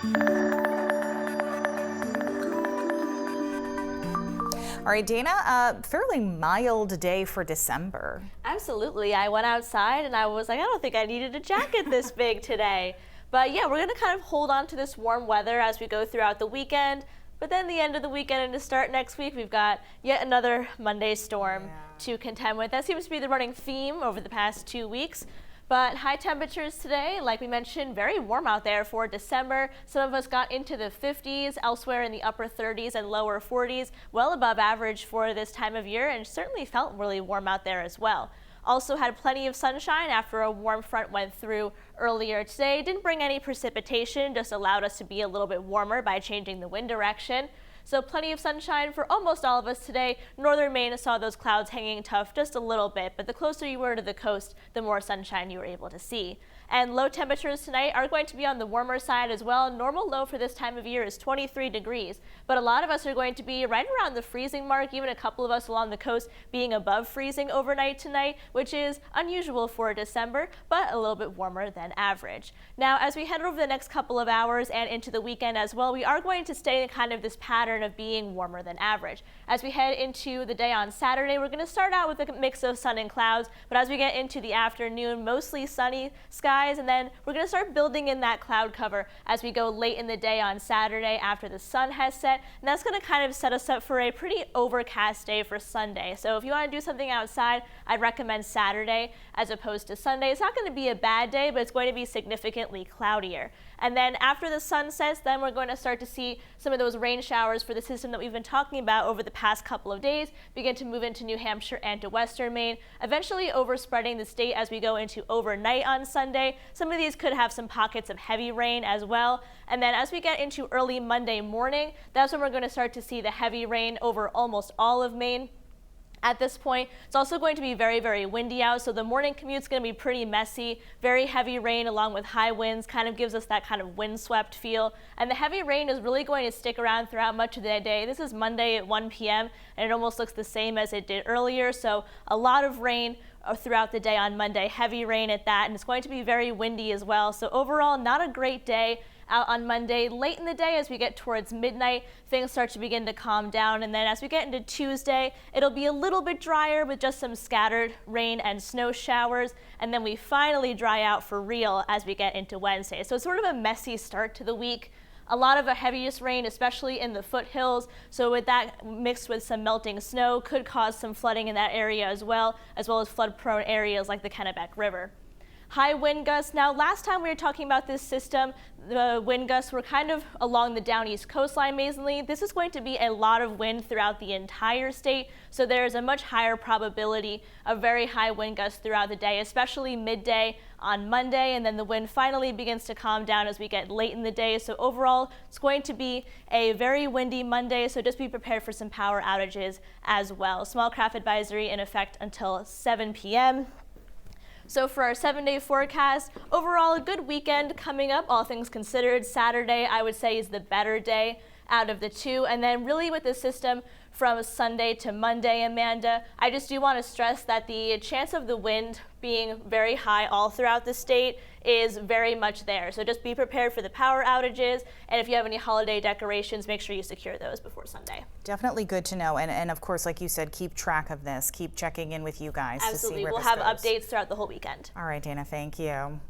All right, Dana, a fairly mild day for December. Absolutely. I went outside and I was like, I don't think I needed a jacket this big today. But yeah, we're going to kind of hold on to this warm weather as we go throughout the weekend. But then the end of the weekend and to start next week, we've got yet another Monday storm to contend with. That seems to be the running theme over the past 2 weeks. But high temperatures today, like we mentioned, very warm out there for December. Some of us got into the 50s, elsewhere in the upper 30s and lower 40s, well above average for this time of year, and certainly felt really warm out there as well. Also had plenty of sunshine after a warm front went through earlier today. Didn't bring any precipitation, just allowed us to be a little bit warmer by changing the wind direction. So plenty of sunshine for almost all of us today. Northern Maine saw those clouds hanging tough just a little bit, but the closer you were to the coast, the more sunshine you were able to see. And low temperatures tonight are going to be on the warmer side as well. Normal low for this time of year is 23 degrees, but a lot of us are going to be right around the freezing mark, even a couple of us along the coast being above freezing overnight tonight, which is unusual for December, but a little bit warmer than average. Now, as we head over the next couple of hours and into the weekend as well, we are going to stay in kind of this pattern of being warmer than average. As we head into the day on Saturday, we're going to start out with a mix of sun and clouds, but as we get into the afternoon, mostly sunny skies, and then we're going to start building in that cloud cover as we go late in the day on Saturday after the sun has set, and that's going to kind of set us up for a pretty overcast day for Sunday. So if you want to do something outside, I'd recommend Saturday as opposed to Sunday. It's not going to be a bad day, but it's going to be significantly cloudier. And then after the sun sets, then we're going to start to see some of those rain showers for the system that we've been talking about over the past couple of days begin to move into New Hampshire and to western Maine, eventually overspreading the state as we go into overnight on Sunday. Some of these could have some pockets of heavy rain as well. And then as we get into early Monday morning, that's when we're going to start to see the heavy rain over almost all of Maine. At this point, it's also going to be very, very windy out, so the morning commute's going to be pretty messy. Very heavy rain along with high winds kind of gives us that kind of windswept feel. And the heavy rain is really going to stick around throughout much of the day. This is Monday at 1 p.m., and it almost looks the same as it did earlier, so a lot of rain throughout the day on Monday, heavy rain at that, and it's going to be very windy as well. So overall, not a great day out on Monday. Late in the day as we get towards midnight, things start to begin to calm down, and then as we get into Tuesday, it'll be a little bit drier with just some scattered rain and snow showers, and then we finally dry out for real as we get into Wednesday. So it's sort of a messy start to the week. A lot of the heaviest rain, especially in the foothills, so with that mixed with some melting snow, could cause some flooding in that area as well as flood-prone areas like the Kennebec River. High wind gusts. Now, last time we were talking about this system, the wind gusts were kind of along the down east coastline mainly. This is going to be a lot of wind throughout the entire state, so there's a much higher probability of very high wind gusts throughout the day, especially midday on Monday, and then the wind finally begins to calm down as we get late in the day. So overall, it's going to be a very windy Monday, so just be prepared for some power outages as well. Small craft advisory in effect until 7 p.m. So for our 7-day forecast, overall a good weekend coming up, all things considered. Saturday, I would say, is the better day out of the two. And then really with the system from Sunday to Monday, Amanda, I just do want to stress that the chance of the wind being very high all throughout the state is very much there. So just be prepared for the power outages, and if you have any holiday decorations, make sure you secure those before Sunday. Definitely good to know, and of course, like you said, keep track of this, keep checking in with you guys. Absolutely, to see where we'll this have goes. updates throughout the whole weekend. All right, Dana, thank you.